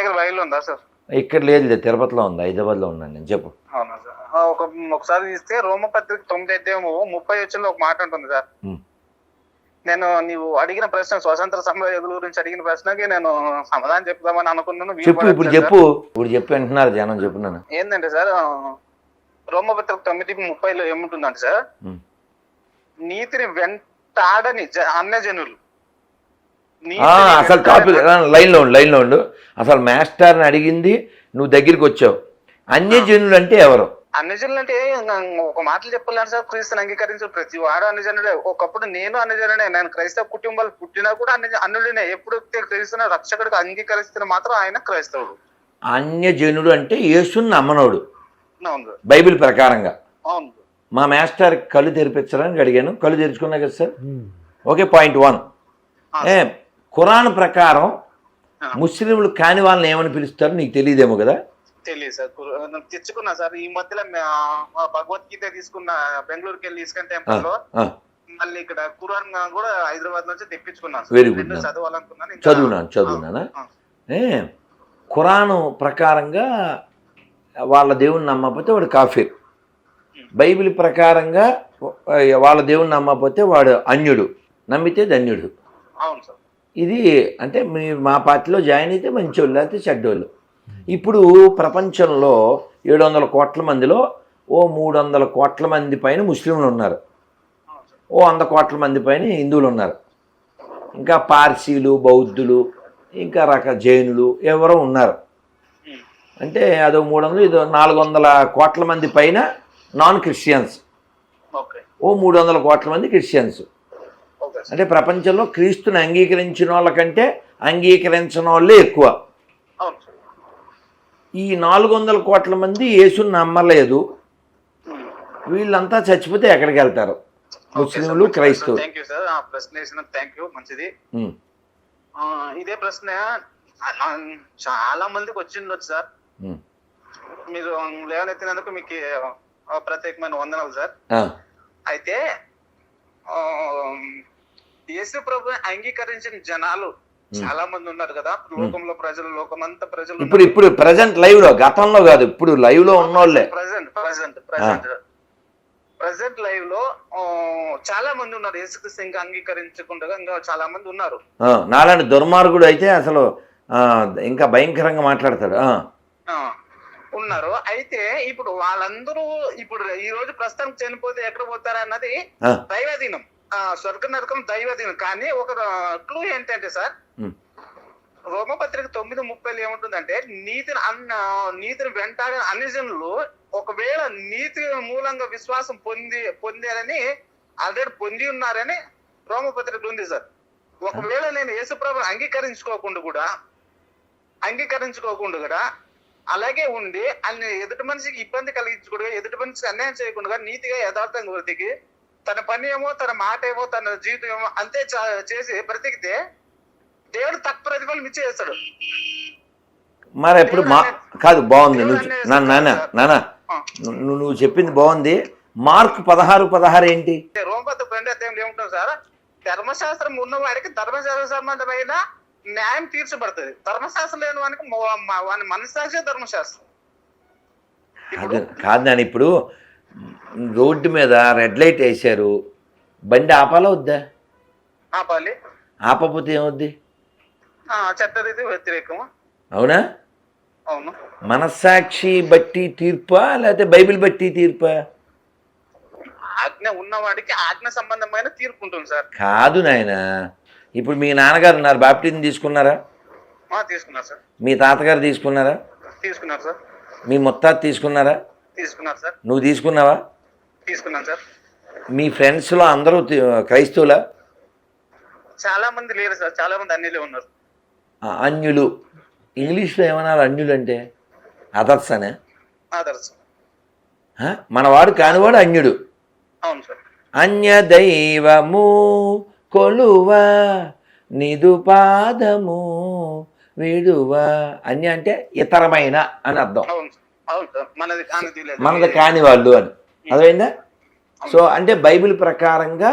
దగ్గర బయలు ఉందా సార్? ఇక్కడ లేదు, తిరుపతిలో ఉంది, హైదరాబాద్లో ఉన్నాను నేను. చెప్పు. అవునా సార్? ఒకసారి తీస్తే రోమపత్రిక 9:30 వచ్చిన ఒక మాట ఉంటుంది సార్. నేను నీవు అడిగిన ప్రశ్న, స్వతంత్ర సమరయోధుల గురించి అడిగిన ప్రశ్నకి నేను సమాధానం చెప్దామని అనుకున్నాను. చెప్పు, ఇప్పుడు చెప్పు అంటున్నారు జనం. చెప్పున్నాను ఏంటంటే సార్, రోమపత్రిక 9:30లో ఏముంటుందంటే సార్, నీతిని వెంటాడని అన్యజనులు. అసలు టాపిక్ లైన్లో ఉండు. అసలు మాస్టర్ని అడిగింది, నువ్వు దగ్గరికి వచ్చావు. అన్యజనులు అంటే ఎవరు? అన్యజనులు అంటే ఒక మాటలు చెప్పాలంటే సార్, క్రీస్తుని అంగీకరించిన ప్రతి వాడు అన్యజనుడే. ఒకప్పుడు నేను అన్యజనుడే. నేను క్రైస్తవ కుటుంబాలు పుట్టినా కూడా అన్యుడినే. ఎప్పుడైతే క్రీస్తుని రక్షకుడికి అంగీకరిస్తున్న మాత్రం ఆయన క్రైస్తవుడు. అన్యజనుడు అంటే యేసుని నమ్మనోడు అవును బైబిల్ ప్రకారంగా. అవును. మా మాస్టర్ కళ్ళు తెరిపించడానికి అడిగాను, కళ్ళు తెరుచుకున్నా కదా సార్. Okay, point 1. ఖురాన్ ప్రకారం ముస్లింలు కాని వాళ్ళని ఏమని పిలుస్తారు నీకు తెలియదేమో కదా? తెలియదు సార్. తెచ్చుకున్నా సార్ ఈ మధ్యలో భగవద్గీత తీసుకున్న, బెంగళూరుకి వెళ్ళి ఇస్కాన్ టెంపుల్ లో. మళ్ళీ ఇక్కడ ఖురాన్ కూడా హైదరాబాద్ నుంచి తెప్పించుకున్నాను. Very good. చదవాలనుకున్నాను. చదువునానా? ఖురాన్ ప్రకారంగా వాళ్ళ దేవుని నమ్మకపోతే వాడు కాఫీర్. బైబిల్ ప్రకారంగా వాళ్ళ దేవుని నమ్మకపోతే వాడు అన్యుడు, నమ్మితే ధన్యుడు. అవును సార్. ఇది అంటే మా పార్టీలో జాయిన్ అయితే మంచోళ్ళు, లేకపోతే చెడ్డోళ్ళు. ఇప్పుడు ప్రపంచంలో 700 కోట్ల మందిలో 300 కోట్ల మంది పైన ముస్లింలు ఉన్నారు, 100 కోట్ల మంది పైన హిందువులు ఉన్నారు, ఇంకా పార్సీలు, బౌద్ధులు, ఇంకా జైనులు ఎవరో ఉన్నారు. అంటే అదో 300, ఇదో 400 కోట్ల మంది పైన నాన్ క్రిస్టియన్స్, 300 కోట్ల మంది క్రిస్టియన్స్. అంటే ప్రపంచంలో క్రీస్తుని అంగీకరించిన వాళ్ళకంటే అంగీకరించిన వాళ్ళే ఎక్కువ. ఈ 400 కోట్ల మంది యేసుని నమ్మలేదు. వీళ్ళంతా చచ్చిపోతే ఎక్కడికి వెళ్తారు? ముస్లింలు, క్రైస్తవులు. మంచిది. ఇదే ప్రశ్న చాలా మందికి వచ్చిండొచ్చు సార్. మీరు లేవనెత్తినందుకు మీకు ప్రత్యేకమైన వందనాలు సార్. అయితే యేసు ప్రభు అంగీకరించిన జనాలు చాలా మంది ఉన్నారు కదా లోకంలో. లోకమంతా ప్రజలు ఇప్పుడు ప్రెసెంట్ లైవ్ లో, గతంలో కాదు, ఇప్పుడు లైవ్ లో ఉన్నోళ్ళే. ప్రెసెంట్ లైవ్ లో చాలా మంది ఉన్నారు. యేసుక్రీస్తు ఇంకా అంగీకరించకుండా ఇంకా చాలా మంది ఉన్నారు. నాలాంటి దుర్మార్గుడు అయితే అసలు ఇంకా భయంకరంగా మాట్లాడతాడు. ఉన్నారు. అయితే ఇప్పుడు వాళ్ళందరూ ఇప్పుడు ఈ రోజు ప్రస్తుతానికి చనిపోతే ఎక్కడ పోతారన్నది దైవాధీనం. స్వర్గ నరకం దైవాధీనం. కానీ ఒక క్లూ ఏంటంటే సార్, రోమపత్రిక 9:30 ఏముంటుందంటే, నీతిని వెంటాడిన అన్యజనులు ఒకవేళ నీతి మూలంగా విశ్వాసం పొందారని ఆల్రెడీ పొంది ఉన్నారని రోమపత్రిక ఉంది సార్. ఒకవేళ నేను యేసుప్రభుని అంగీకరించుకోకుండా కూడా అలాగే ఉండి అన్ని ఎదుటి మనిషికి ఇబ్బంది కలిగించకుండా, ఎదుటి మనిషికి అన్యాయం చేయకుండా నీతిగా యథార్థంగా బ్రతికి తన పని ఏమో, తన మాట ఏమో, తన జీవితం ఏమో అంతే చేసి బ్రతికితే దేవుడు తక్కువ ప్రతిఫలం ఇచ్చేస్తాడు. మరి ఎప్పుడు కాదు. బాగుంది నాన్న, నువ్వు చెప్పింది బాగుంది. మార్క్ 16:16 ఏంటి? రోమపత్రిక 2 ఏముంటుంది సార్, ధర్మశాస్త్రం ఉన్నవాడికి ధర్మశాస్త్ర సంబంధమైన న్యాయం తీర్చబడుతుంది. ధర్మశాస్త్రం లేని వానికి వాని మనస్సాక్షి ధర్మశాస్త్రం. కాదు నాన్న, ఇప్పుడు రోడ్డు మీద రెడ్ లైట్ వేశారు, బండి ఆపాలా వద్దా? ఆపాలి. ఆపకపోతే ఏమవుద్ది? చట్టరీతి వ్యతిరేకమా? అవునా? అవును. మనస్సాక్షి బట్టి తీర్పా, లేకపోతే బైబిల్ బట్టి తీర్పా? ఆజ్ఞ ఉన్నవాడికి ఆజ్ఞ సంబంధమైన తీర్పు ఉంటుంది సార్. కాదు నాయన, ఇప్పుడు మీ నాన్నగారు ఉన్నారు, బాప్టిజం తీసుకున్నారా? తీసుకున్నారు సార్. మీ తాతగారు తీసుకున్నారా? తీసుకున్నారు సార్. మీ ముత్తాత తీసుకున్నారా? తీసుకున్నారు సార్. నువ్వు తీసుకున్నావా? తీసుకున్నాను సార్. మీ ఫ్రెండ్స్లో అందరూ క్రైస్తవులా? చాలా మంది లేరు సార్, చాలా మంది అన్యులే ఉన్నారు. అన్యులు ఇంగ్లీష్లో ఏమన్నారు? అన్యులు అంటే అదర్స్ అనే? అదర్స్. మనవాడు కానివాడు అన్యుడు. అవును సార్. అన్య దైవము కొలువా నిదుపాదము విడువా. అన్య అంటే ఇతరమైన అని అర్థం. మనది కాని వాళ్ళు అని అర్థమైందా? సో అంటే బైబిల్ ప్రకారంగా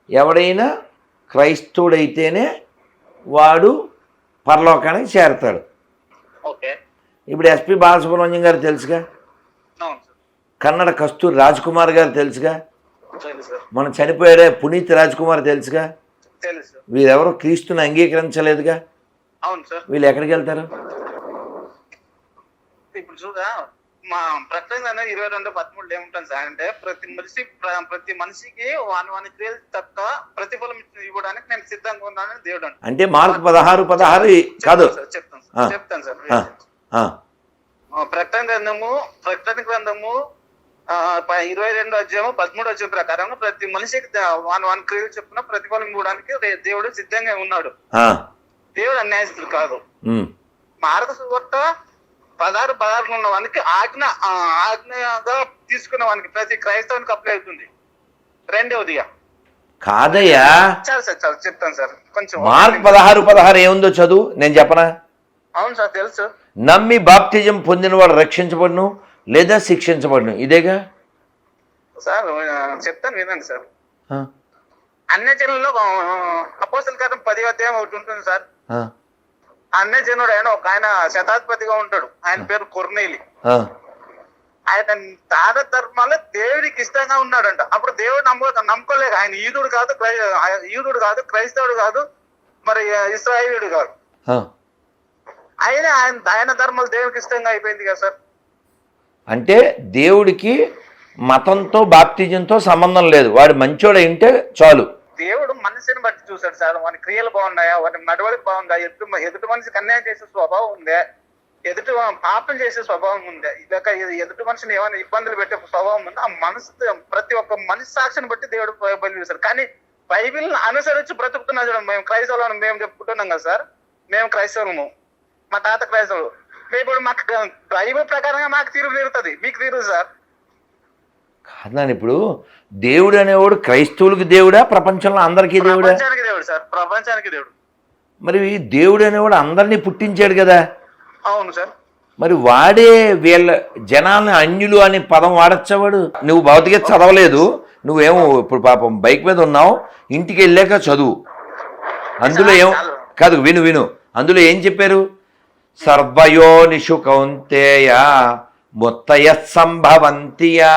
ఎవడైనా క్రైస్తవుడైతేనే వాడు పరలోకానికి చేరతాడు. ఓకే. ఇప్పుడు ఎస్పి బాలసుబ్రహ్మణ్యం గారు తెలుసుగా, అవును సార్. కన్నడ కస్తూరి రాజ్ కుమార్ గారు తెలుసుగా, తెలుసు సార్. మనం చనిపోయాడే పునీత్ రాజ్ కుమార్ తెలుసుగా. తెలుసు. వీరెవరు క్రీస్తుని అంగీకరించలేదుగా. అవును సార్. వీళ్ళు ఎక్కడికి వెళ్తారు? ఇప్పుడు చూడా మా ప్రకటన అనేది 22:13 ఏముంటుంది సార్ అంటే ప్రతి మనిషికి వాని క్రియలు తప్ప ప్రతిఫలం ఇవ్వడానికి నేను సిద్ధంగా ఉన్నానని దేవుడు అంటాడు. అంటే మార్కు 16 కాదు. చెప్తాను సార్. ప్రకటన గ్రంథము 22:13 ప్రకారం ప్రతి మనిషికి వాని క్రియలు చెప్పున ప్రతిఫలం ఇవ్వడానికి దేవుడు సిద్ధంగా ఉన్నాడు. దేవుడు అన్యాయస్తుడు కాదు. మార్కు సువార్త 16 ఉన్న వానికి ఆజ్ఞగా తీసుకున్న వానికి ప్రతి క్రైస్తవునికి అప్లై అవుతుంది. రెండవదిగా కాదయ్యా, చాలు సార్ చెప్తాను సార్. కొంచెం మార్క్ 16 ఏముందో చదువు, నేను చెప్పనా? అవును సార్ తెలుసు. నమ్మి బాప్తిజం పొందినవాడు రక్షించబడును లేదా శిక్షించబడును, ఇదేగా సార్. చెప్తాను వినండి సార్. అన్యజనుల్లో అపోస్తల కార్యం 10వ అధ్యాయం ఒకటి ఉంటుంది సార్. అన్యజనుడు ఆయన శతాధిపతిగా ఉంటాడు. ఆయన పేరు కొర్నేలి. ఆయన దాన ధర్మాలు దేవుడికి ఇష్టంగా ఉన్నాడంట. అప్పుడు దేవుడు నమ్ముకోలేక ఆయన యూదుడు కాదు, క్రైస్తవుడు కాదు, మరి ఇశ్రాయేలుడు కాదు. ఆయన దాన ధర్మాలు దేవుడికి ఇష్టంగా అయిపోయింది కదా సార్. అంటే దేవుడికి మతంతో బాప్తిజంతో సంబంధం లేదు, వాడు మంచోడు అయింటే చాలు. దేవుడు మనిషిని బట్టి చూశాడు సార్. వాని క్రియలు బాగున్నాయా, వాని నడవడికి బాగుందా, ఎదుటి మనిషికి అన్యాయం చేసే స్వభావం ఉందా, ఎదుటి పాపం చేసే స్వభావం ఉందా, ఇదొక ఎదుటి మనిషిని ఏమైనా ఇబ్బందులు పెట్టే స్వభావం ఉందా, ఆ మనసు ప్రతి ఒక్క మనిషి సాక్షిని బట్టి దేవుడు బయలు చూశాడు. కానీ బైబిల్ అనుసరించి బ్రతుకుతున్నా చూడండి. మేము క్రైస్తవులను మేము చెప్పుకుంటున్నాం కదా సార్. మేము క్రైస్తవులము, మా తాత క్రైస్తవులు. ఇప్పుడు మాకు బైబిల్ ప్రకారంగా మాకు తీరు తీరుతుంది, మీకు తీరు సార్. కాదు, ఇప్పుడు దేవుడు అనేవాడు క్రైస్తవులకు దేవుడా, ప్రపంచంలో అందరికీ దేవుడా? ప్రపంచానికి దేవుడు సార్, ప్రపంచానికి దేవుడు. మరి దేవుడు అనేవాడు అందరినీ పుట్టించాడు కదా. అవును సార్. మరి వాడే వీళ్ళ జనాల్ని అన్యులు అనే పదం వాడచ్చేవాడు. నువ్వు భౌతికత చదవలేదు, నువ్వేమో ఇప్పుడు పాపం బైక్ మీద ఉన్నావు, ఇంటికి వెళ్ళాక చదువు. అందులో ఏం కాదు, విను. అందులో ఏం చెప్పారు? సర్వయోనిషు కౌంతేయ ముత్తయ సంభవంతియా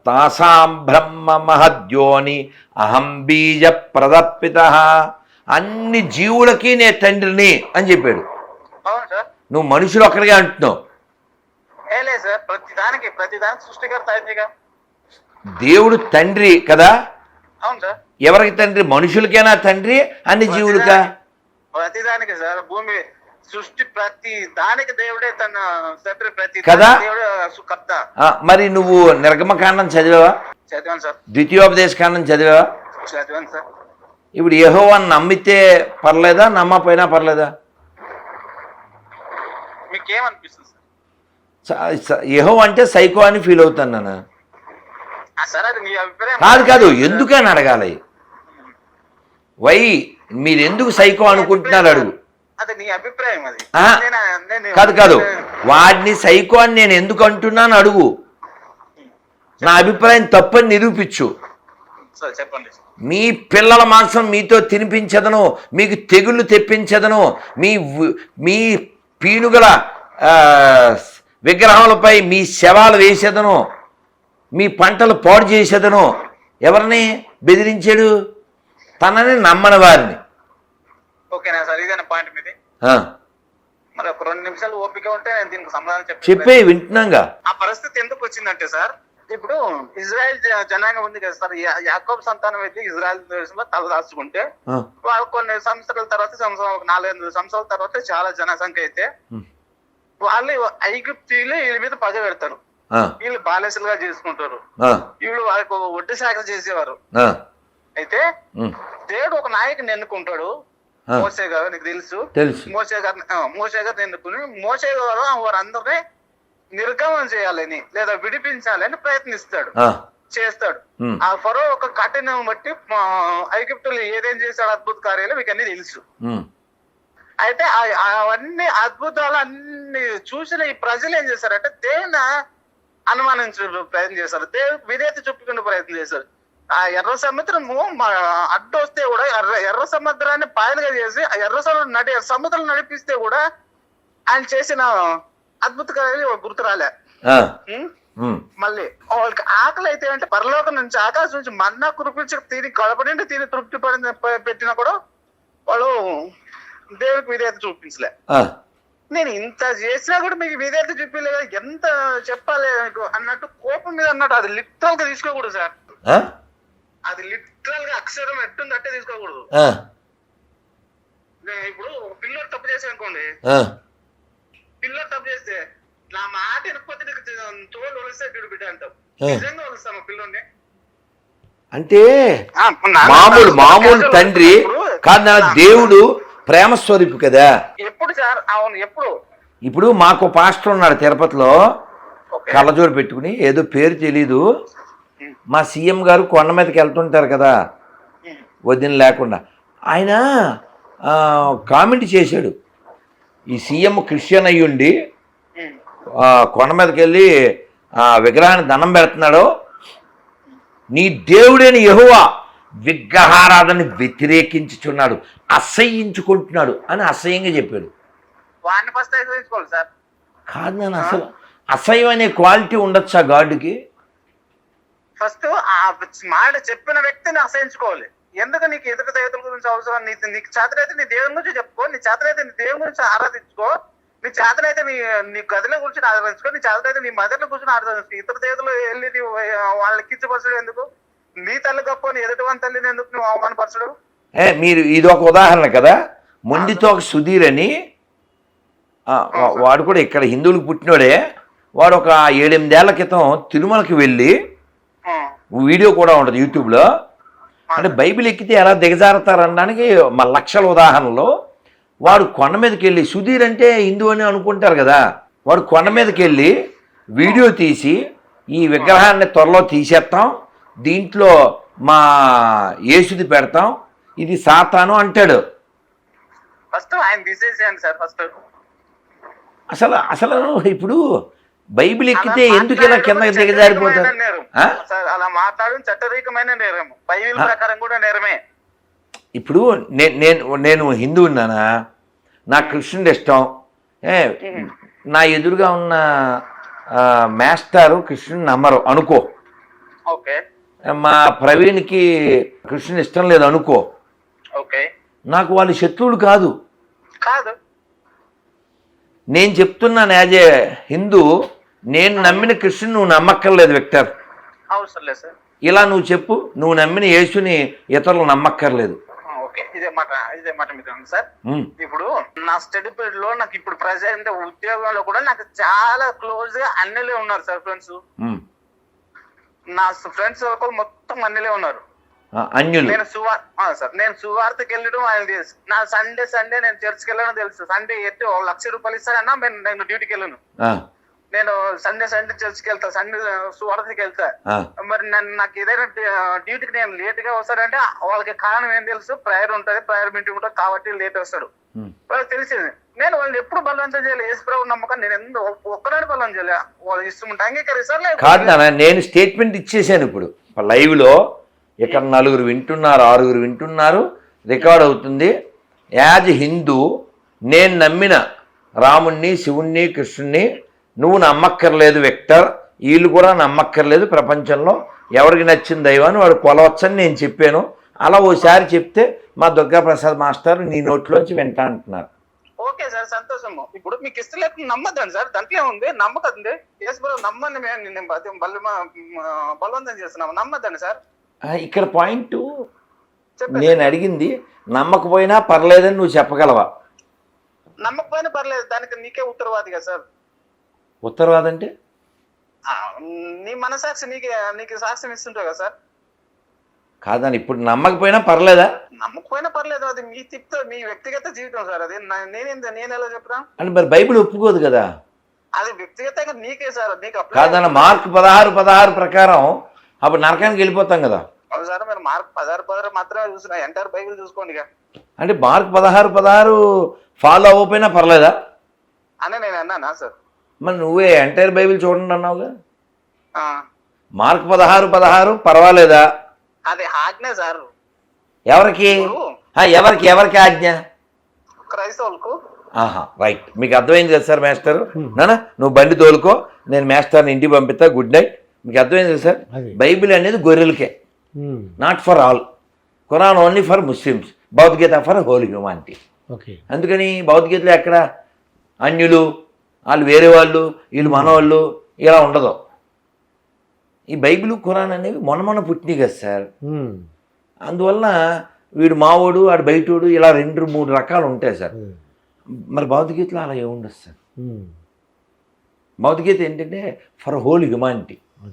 తాసాం బ్రహ్మ మహద్యోని అహం బీజ ప్రదర్పిత. అన్ని జీవులకి నే తండ్రిని అని చెప్పాడు. అవును సార్. నువ్వు మనుషులు ఒక్కడిగా అంటున్నావు. లేదు సార్, ప్రతిదానికి సృష్టికర్త అయితేగా. దేవుడు తండ్రి కదా. అవును సార్. ఎవరికి తండ్రి? మనుషులకేనా తండ్రి, అన్ని జీవులకా? ప్రతిదానికి సార్. భూమి సృష్టి ప్రతి దానికి దేవుడే తన తండ్రి, ప్రతి కదా దేవుడే కర్త. మరి నువ్వు నిర్గమకాండం చదివావా? చదివాను సార్. ద్వితీయోపదేశ కాండం చదివావా? చదివాను సార్. ఇప్పుడు యెహోవాను నమ్మితే పర్లేదా, నమ్మపోయినా పర్లేదా? మీకేమనిపిస్తుంది సార్? యెహోవా అంటే సైకో అని ఫీల్ అవుతాను నాన్న. సార్ అది మీ అభిప్రాయం కాదు, ఎందుకని అడగాలి? మీరు ఎందుకు సైకో అనుకుంటున్నారు అడుగు. అది నీ అభిప్రాయం. అది కాదు, వాడిని సైకో అని నేను ఎందుకు అంటున్నాను అడుగు. నా అభిప్రాయం తప్పని నిరూపించు. చెప్పండి. మీ పిల్లల మాంసం మీతో తినిపించదను, మీకు తెగుళ్ళు తెప్పించదను, మీ పీనుగల విగ్రహాలపై మీ శవాలు వేసేదను, మీ పంటలు పాడు చేసేదను. ఎవరిని బెదిరించాడు? తనని నమ్మని వారిని. ఓకేనా సార్, ఇదేనా పాయింట్ మీది? మరి ఒక 2 నిమిషాలు ఓపిక ఉంటే నేను దీనికి సమాధానం చెప్పే వింటున్నాగా. ఆ పరిస్థితి ఎందుకు వచ్చిందంటే సార్, ఇప్పుడు ఇజ్రాయెల్ జనాంగం ఉంది కదా సార్. యాకోబు సంతానం అయితే ఇజ్రాయెల్ దేశంలో తలదాచుకుంటే వాళ్ళు కొన్ని సంవత్సరాల తర్వాత 4-5 సంవత్సరాల తర్వాత చాలా జనసంఖ్య అయితే వాళ్ళు ఐగుప్తీయులు వీళ్ళ మీద పగ పెడతారు. వీళ్ళు బాలసులుగా చేసుకుంటారు. వీళ్ళు వాళ్ళకు వడ్డీ శాఖ చేసేవారు. అయితే దేవుడు ఒక నాయకుని ఎన్నుకుంటాడు. మోసే గారు, నీకు తెలుసు. మోసే గారు ఎన్నుకుని మోసే గారు వారందరినీ నిర్గమనం చేయాలని లేదా విడిపించాలని ప్రయత్నిస్తాడు, చేస్తాడు. ఆ ఫరో ఒక కఠినం బట్టి ఐగుప్తులు ఏదేం చేశాడు అద్భుత కార్యాలు మీకు అన్ని తెలుసు. అయితే అవన్నీ అద్భుతాలు అన్ని చూసిన ఈ ప్రజలు ఏం చేశారంటే దేవుని అనుమానించే ప్రయత్నం చేశారు, దేవుడికి విధేయత చూపుకునే ప్రయత్నం చేశారు. ఆ ఎర్ర సముద్రము అడ్డు వస్తే కూడా ఎర్ర సముద్రాన్ని పాయలుగా చేసి ఆ ఎర్ర సముద్రం నడిపిస్తే కూడా ఆయన చేసిన అద్భుత కార్యాలు గుర్తు రాలే. మళ్ళీ వాళ్ళకి ఆకలి అయితే అంటే పరలోకం నుంచి ఆకాశం నుంచి మన్నా కురిపించి తిని కడప నుండి తిని తృప్తి పెట్టినా కూడా వాళ్ళు దేవునికి విధేయత చూపించలే. నేను ఇంత చేసినా కూడా మీకు విధేయత చూపించలేదు, ఎంత చెప్పాలి అన్నట్టు కోపం మీద అన్నట్టు. అది లిటరల్ గా తీసుకోకూడదు సార్, అది లిటరల్ గా అక్షరం ఎట్టుంది అట్టే తీసుకోకూడదు. ఇప్పుడు పిల్లలు తప్పు చేసి అనుకోండి, పిల్లలు తప్పు చేస్తే నా మాట వినకపోతే నీకు తోలు వలిస్తే బిడ్డ అంటాం. నిజంగా వలుస్తాము పిల్లల్ని అంటే మామూలు తండ్రి కాదు, దేవుడు ప్రేమ స్వరూపు కదా. ఎప్పుడు సార్? అవును, ఎప్పుడు? ఇప్పుడు మాకు పాస్టర్ ఉన్నాడు తిరుపతిలో, కళ్ళజోడు పెట్టుకుని, ఏదో పేరు తెలీదు, మా సీఎం గారు కొండ మీదకి వెళ్తుంటారు కదా వదిన లేకుండా, ఆయన కామెంట్ చేశాడు, ఈ సీఎం క్రిస్టియన్ అయ్యుండి కొండ మీదకి వెళ్ళి విగ్రహాన్ని దండం పెడుతున్నాడు, నీ దేవుడైన యెహోవా విగ్రహారాధన వ్యతిరేకించుచున్నాడు, అసహ్యించుకుంటున్నాడు అని అసహ్యంగా చెప్పాడు. కాదు నాన్న, అసలు అసహ్యం అనే క్వాలిటీ ఉండొచ్చా గాడ్కి? ఫస్ట్ ఆ మాట చెప్పిన వ్యక్తిని అసహించుకోవాలి. ఎందుకు నీకు ఎదురు దేవతల గురించి అవసరం? నీకు చేతనైతే నీ దేవుని గురించి చెప్పుకో, నీ చేతనైతే నీ దేవుని గురించి ఆరాధించుకో, నీ చేతనైతే నీ గదుల గురించి ఆరాధించుకో, నీ చేతనైతే నీ మదర్ల గురించి ఆరాధించుకో. ఇతర దేవతలు వెళ్ళి వాళ్ళకి కించపరచడం ఎందుకు? నీ తల్లి గొప్ప, నీ ఎదుటి వాని తల్లిని ఎందుకు నువ్వు అవమానపరచడం? మీరు ఇది ఒక ఉదాహరణ కదా. మొండితో ఒక సుధీర్ అని, వాడు కూడా ఇక్కడ హిందువులకు పుట్టినోడే, వాడు ఒక 7-8 ఏళ్ల క్రితం తిరుమలకి వెళ్ళి, వీడియో కూడా ఉంటుంది యూట్యూబ్లో, అంటే బైబిల్ ఎక్కితే ఎలా దిగజారుతారనడానికి మా లక్షల ఉదాహరణలో, వాడు కొండ మీదకి వెళ్ళి, సుధీర్ అంటే హిందూ అని అనుకుంటారు కదా, వాడు కొండ మీదకి వెళ్ళి వీడియో తీసి, ఈ విగ్రహాన్ని త్వరలో తీసేస్తాం, దీంట్లో మా యేసుది పెడతాం, ఇది సాతాను అంటాడు. ఫస్ట్ ఆయన తీసేసేయండి సార్. ఫస్ట్ అసలు ఇప్పుడు బైబిల్ ఎక్కితే ఎందుకు ఇలా కింద దిగజారిపోతారు? అలా మాట్లాడడం చట్టరీకమైన నేరం, బైబిల్ ప్రకారం కూడా నేరమే. ఇప్పుడు నేను హిందూ ఉన్నానా, నాకు కృష్ణుడు ఇష్టం, నా ఎదురుగా ఉన్న మాస్టారు కృష్ణుని నమ్మరు అనుకో, ఓకే, మా ప్రవీణ్కి కృష్ణుని ఇష్టం లేదు అనుకో, ఓకే, నాకు వాళ్ళు శత్రువులు కాదు. కాదు, నేను చెప్తున్నాను యాజ్ ఏ హిందూ, నేను నమ్మిన కృష్ణుని నువ్వు నమ్మక్కర్లేదు విక్టర్, అవసరం లేదు సార్. ఇలా నువ్వు చెప్పు, నువ్వు నమ్మిన యేసుని ఇతరులు నమ్మక్కర్లేదు. ఇదే మాట మీద సార్. ఇప్పుడు నా స్టడీ పీరియడ్ లో నాకు ఇప్పుడు ప్రజెంట్ ఉద్యోగంలో కూడా నాకు చాలా క్లోజ్ గా అన్నలే ఉన్నారు సార్. ఫ్రెండ్స్, నా ఫ్రెండ్స్ మొత్తం అన్నలే ఉన్నారు. నేను సువార్తకి వెళ్ళడం ఆయన తెలుసు. నా సండే నేను చర్చ్కి వెళ్ళడం తెలుసు. సండే ఎట్టి 1,00,000 రూపాయలు ఇస్తానన్నా నేను డ్యూటీకి వెళ్ళను. నేను సండే చర్చ్కి వెళ్తా, సండే సువార్తకి వెళ్తా. మరి నాకు ఏదైనా డ్యూటీకి నేను లేట్ గా వస్తాడంటే వాళ్ళకి కారణం ఏం తెలుసు, ప్రేయర్ ఉంటుంది, ప్రేయర్ మీటింగ్ ఉంటుంది కాబట్టి లేట్ వస్తాడు. వాళ్ళకి తెలిసింది. నేను వాళ్ళని ఎప్పుడు బలవంతం చేయలేదు. యేసుప్రభు నమ్మకం నేను ఎందుకు ఒక్కనాడు బలవంతం చేయలే. వాళ్ళు ఇష్టం ఉంటే అంగీకరిస్తారు. కాదు, నేను స్టేట్మెంట్ ఇచ్చేసాను ఇప్పుడు లైవ్ లో. ఇక్కడ 4 వింటున్నారు, 6 వింటున్నారు, రికార్డ్ అవుతుంది. యాజ్ హిందూ నేను నమ్మిన రాముణ్ణి, శివుణ్ణి, కృష్ణుణ్ణి నువ్వు నమ్మక్కర్లేదు విక్టర్, వీళ్ళు కూడా నమ్మక్కర్లేదు. ప్రపంచంలో ఎవరికి నచ్చిన దైవాన్ని వాడు కొలవచ్చని నేను చెప్పాను. అలా ఓసారి చెప్తే మా దుర్గాప్రసాద్ మాస్టర్ నీ నోట్లోంచి వింటా అంటున్నారు. ఓకే సార్, సంతోషము. ఇప్పుడు మీకు ఇష్టం లేకుండా నమ్మద్దండి సార్, దాంట్లో ఉంది. నమ్మకండి, నమ్మని బలవంతం చేస్తున్నాము, నమ్మద్దండి సార్. ఇక్కడ పాయింట్ నేను అడిగింది, నమ్మకపోయినా పర్లేదని నువ్వు చెప్పగలవా? నమ్మకపోయినా పర్లేదు, దానికి నీకే ఉత్తరవాదిగా సార్. ఉత్తరవాది అంటే నీ మనసాక్షి నీకు సాక్ష్యం ఇస్తుంటావు కదా సార్. కాదని ఇప్పుడు నమ్మకపోయినా పర్లేదా? నమ్మకపోయినా పర్లేదు, అది మీ మీ వ్యక్తిగత జీవితం సార్. అది నేను ఎలా చెప్పరా అంటే మరి బైబిల్ ఒప్పుకోదు కదా. అది వ్యక్తిగతంగా నీకే సార్. నీకు కాదన్న మార్క్ 16 ప్రకారం అప్పుడు నరకానికి వెళ్ళిపోతాం కదా. అవును సార్, మీరు మార్క్ 16 మాత్రమే చూసిన, ఎంటైర్ బైబిల్ చూసుకోండి. అంటే మార్క్ 16 ఫాలో అవ్వకపోయినా పర్లేదా అని నేను అన్నానా సార్? మరి నువ్వే ఎంటైర్ బైబిల్ చూడండి అన్నావుగా. మార్క్ 16 పర్వాలేదా? అది ఆజ్ఞ సార్. ఎవరికి ఎవరికి ఆజ్ఞ? క్రైస్తవులకు. ఆహా, రైట్. మీకు అర్థమైంది కదా సార్ మాస్టర్? నానా నువ్వు బండి తోలుకో, నేను మాస్టర్ని ఇంటికి పంపిస్తా, గుడ్ నైట్. మీకు అర్థమైంది కదా సార్? బైబిల్ అనేది గొర్రెలకే, not for all. Quran only for Muslims, Bhagavadgita for whole humanity. అందుకని భగవద్గీతలో ఎక్కడ అన్యులు, వాళ్ళు వేరే వాళ్ళు, వీళ్ళు మనవాళ్ళు ఇలా ఉండదు. ఈ బైబిల్ ఖురాన్ అనేవి మొన్న పుట్టినాయి కదా సార్. అందువలన వీడు మావోడు వాడు బయటోడు ఇలా 2-3 రకాలు ఉంటాయి సార్. మరి భగవద్గీతలో అలా ఏముండదు సార్. భగవద్గీత ఏంటంటే ఫర్ హోల్ హ్యూమానిటీ.